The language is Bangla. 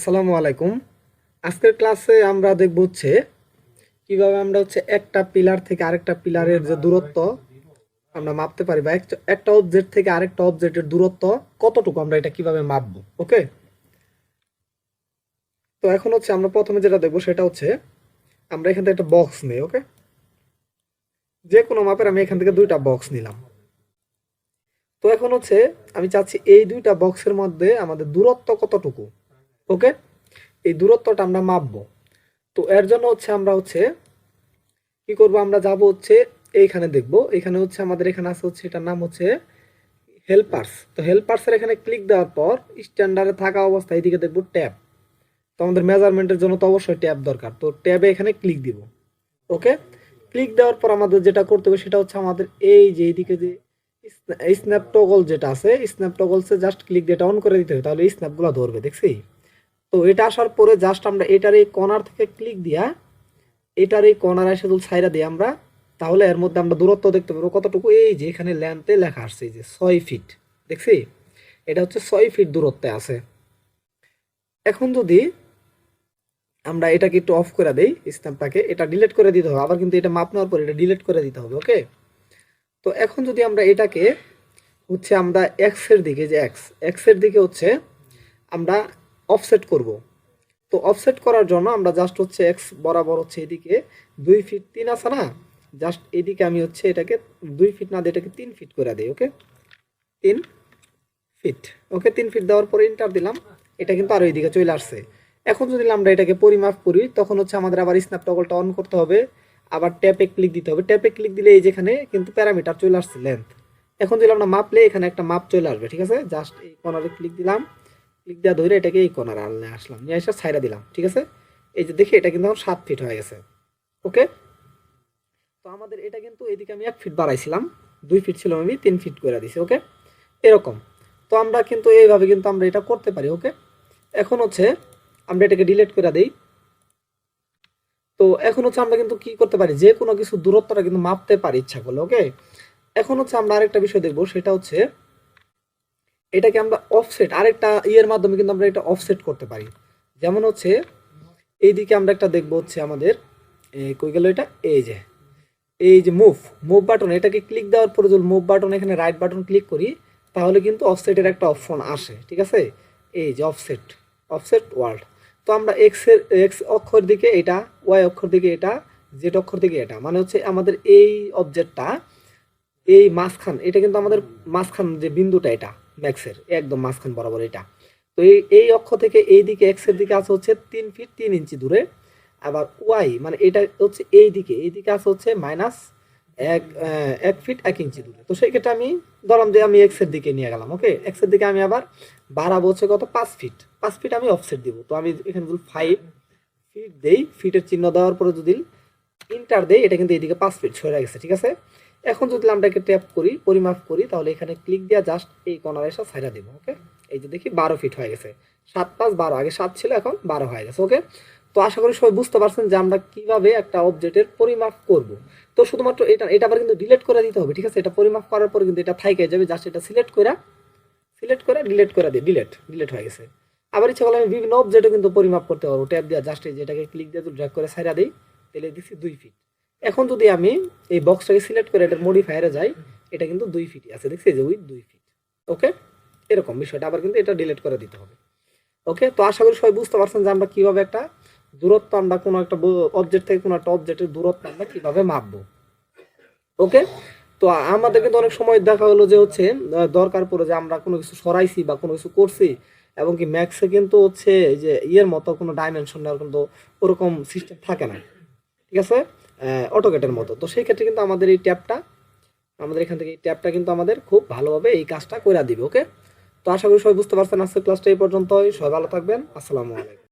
আসসালামু আলাইকুম। আজকের ক্লাসে আমরা দেখব কিভাবে আমরা একটা পিলার থেকে আরেকটা পিলারের যে দূরত্ব আমরা মাপতে পারি, বা একটা অবজেক্ট থেকে আরেকটা অবজেক্টের দূরত্ব কতটুকু আমরা এটা কিভাবে মাপবো। ওকে, তো এখন আমরা প্রথমে যেটা দেখবো সেটা আমরা এখান থেকে একটা বক্স নেই। ওকে, যে কোনো মাপের আমি এখান থেকে দুইটা বক্স নিলাম। তো এখন আমি চাচ্ছি এই দুইটা বক্সের মধ্যে আমাদের দূরত্ব কতটুকু। ওকে, এই দূরত্বটা আমরা মাপবো। তো এর জন্য আমরা কি করব, আমরা যাব এইখানে দেখব, এখানে আমাদের এখানে আছে এটার নাম হেল্পার্স। তো হেল্পার্সের এখানে ক্লিক দেওয়ার পর স্ট্যান্ডার্ডে থাকা অবস্থায় এদিকে দেখব ট্যাব। তো আমাদের মেজারমেন্টের জন্য তো অবশ্যই ট্যাব দরকার, তো ট্যাবে এখানে ক্লিক দিব। ওকে, ক্লিক দেওয়ার পর আমাদের যেটা করতে হবে সেটা আমাদের এই যে এইদিকে যে স্ন্যাপ টগল যেটা আছে, স্ন্যাপ টগলসে জাস্ট ক্লিক দিয়ে এটা অন করে দিতে হবে, তাহলে এই স্ন্যাপগুলো ধরবে। দেখছি? তো এটা আসার পরে জাস্ট আমরা এটার এই কর্নার থেকে ক্লিক দিয়া এটার এই কর্নার এসে যদি ছাইরা দিই আমরা, তাহলে এর মধ্যে আমরা দূরত্ব দেখতে পাবো কতটুকু। এই যে এখানে লেন্থে লেখা আসছে যে 6 ফিট। দেখছি? এটা 6 ফিট দূরত্বে আছে। এখন যদি আমরা এটাকে একটু অফ করে দেই, স্ন্যাপটাকে, এটা ডিলিট করে দিতে হবে আবার, কিন্তু এটা মাপ নেওয়ার পর এটা ডিলিট করে দিতে হবে। ওকে, তো এখন যদি আমরা এটাকে আমরা এক্স এর দিকে, যে এক্স এর দিকে আমরা অফসেট করব। তো অফসেট করার জন্য আমরা জাস্ট এক্স বরাবর এদিকে 2 ফিট 3 আছে না, জাস্ট এদিকে আমি এটাকে 2 ফিট না দিয়ে এটাকে 3 ফিট করে দিই। ওকে, 3 ফিট। ওকে, 3 ফিট দেওয়ার পরে এন্টার দিলাম, এটা কিন্তু আরো এইদিকে চলে আসছে। এখন যদি আমরা এটাকে পরিমাপ করি, তখন আমাদের আবার স্ন্যাপ টগলটা অন করতে হবে, আবার ট্যাপে ক্লিক দিতে হবে। ট্যাপে ক্লিক দিলে এই যেখানে কিন্তু প্যারামিটার চলে আসছে, লেন্থ। এখন যদি আমরা মাপলে এখানে একটা মাপ চলে আসবে। ঠিক আছে, জাস্ট এই কর্নারে ক্লিক দিলাম, ক্লিক দেওয়া ধরে এটাকে এই কর্নারে আনলে আসলাম, নিয়ে এসে ছাইরা দিলাম। ঠিক আছে, এই যে দেখি এটা কিন্তু 7 ফিট হয়ে গেছে। ওকে, তো আমাদের এটা কিন্তু এদিকে আমি 1 ফিট বাড়াইছিলাম, 2 ফিট ছিল, আমি 3 ফিট করে দিছি। ওকে, এরকম। তো আমরা কিন্তু এইভাবে কিন্তু আমরা এটা করতে পারি। ওকে, এখন আমরা এটাকে ডিলিট করে দেই। তো এখন আমরা কিন্তু কি করতে পারি, যে কোনো কিছু দূরত্বটা কিন্তু মাপতে পারি ইচ্ছা করলে। ওকে, এখন আমরা আরেকটা বিষয় দেখবো, সেটা এটাকে আমরা অফসেট, আরেকটা ইয়ের মাধ্যমে কিন্তু আমরা এটা অফসেট করতে পারি। যেমন এইদিকে আমরা একটা দেখবো আমাদের কই গেল এটা, এই যে মুভ মুভ বাটন, এটাকে ক্লিক দেওয়ার পরে যদি মুভ বাটন এখানে রাইট বাটন ক্লিক করি, তাহলে কিন্তু অফসেটের একটা অপশন আসে। ঠিক আছে, এই যে অফসেট, অফসেট ওয়ার্ল্ড। তো আমরা এক্স অক্ষর দিকে এটা, ওয়াই অক্ষর দিকে এটা, জেড অক্ষর দিকে এটা, মানে আমাদের এই অবজেক্টটা এই মাঝখান, এটা কিন্তু আমাদের মাঝখান যে বিন্দুটা, এটা ম্যাক্সের একদম মাঝখান বরাবর এটা। তো এই অক্ষ থেকে এই দিকে এক্স এর দিকে আছে 3 ফিট 3 ইঞ্চি দূরে। আবার ওয়াই মানে এটা এই দিকে আছে মাইনাস 1 ফিট 1 ইঞ্চি দূরে। তো সেই ক্ষেত্রে আমি ধরলাম যে আমি এক্স এর দিকে নিয়ে গেলাম। ওকে, এক্স এর দিকে আমি আবার বাড়াবো কত, 5 ফিট। 5 ফিট আমি অফসেট দিব। তো আমি এখানে যদি 5 ফিট দেই, ফিটের চিহ্ন দেওয়ার পরে যদি ইন্টার দেই, এটা কিন্তু এইদিকে 5 ফিট সরে গেছে। ঠিক আছে, এখন যদি আমরা একে ট্যাপ করি, পরিমাপ করি, তাহলে এখানে ক্লিক দিয়ে জাস্ট এই কর্নারে এসে ছাইড়া দেব। ওকে, এই যে দেখি 12 ফিট হয়ে গেছে। 7 5 12, আগে 7 ছিল, এখন 12 হয়ে গেছে। ওকে, তো আশা করি সবাই বুঝতে পারছেন যে আমরা কিভাবে একটা অবজেক্টের পরিমাপ করব। তো শুধুমাত্র এটা আবার কিন্তু ডিলিট করে দিতে হবে। ঠিক আছে, এটা পরিমাপ করার পরে কিন্তু এটা থাইকে যাবে, জাস্ট এটা সিলেক্ট করে ডিলিট করে দিই, ডিলিট হয়ে গেছে। আবার ইচ্ছা করলে আমি বিভিন্ন অবজেক্টও কিন্তু পরিমাপ করতে পারবো, ট্যাব দিয়ে জাস্ট এই যেটাকে ক্লিক দিয়ে ড্র্যাগ করে ছাইড়া দিই, তাহলে দিচ্ছি 2 ফিট। এখন যদি আমি এই বক্সটাকে সিলেক্ট করে এটার মডিফায়ারে যাই, এটা কিন্তু 2 ফিটই আছে। দেখছি যে উইথ 2 ফিট। ওকে, এরকম বিষয়টা, আবার কিন্তু এটা ডিলিট করে দিতে হবে। ওকে, তো আশা করি সবাই বুঝতে পারছেন যে আমরা কিভাবে একটা দূরত্ব, আমরা কোনো একটা অবজেক্ট থেকে কোনো একটা অবজেক্টের দূরত্ব আমরা কিভাবে মাপবো। ওকে, তো আমাদের কিন্তু অনেক সময় দেখা হলো যে দরকার পড়ে যে আমরা কোনো কিছু সরাইছি বা কোনো কিছু করছি, এবং কি ম্যাক্সে কিন্তু যে ইয়ের মতো কোনো ডাইমেনশন নেওয়ার কিন্তু ওরকম সিস্টেম থাকে না। ঠিক আছে, অটোকেটের মতো। তো সেই ক্ষেত্রে কিন্তু আমাদের এই ট্যাবটা, আমাদের এখান থেকে এই ট্যাবটা কিন্তু আমাদের খুব ভালোভাবে এই কাজটা করে দিবে। ওকে, তো আশা করি সবাই বুঝতে পারছেন। আজকের ক্লাসটা এই পর্যন্তই। সবাই ভালো থাকবেন। আসসালামু আলাইকুম।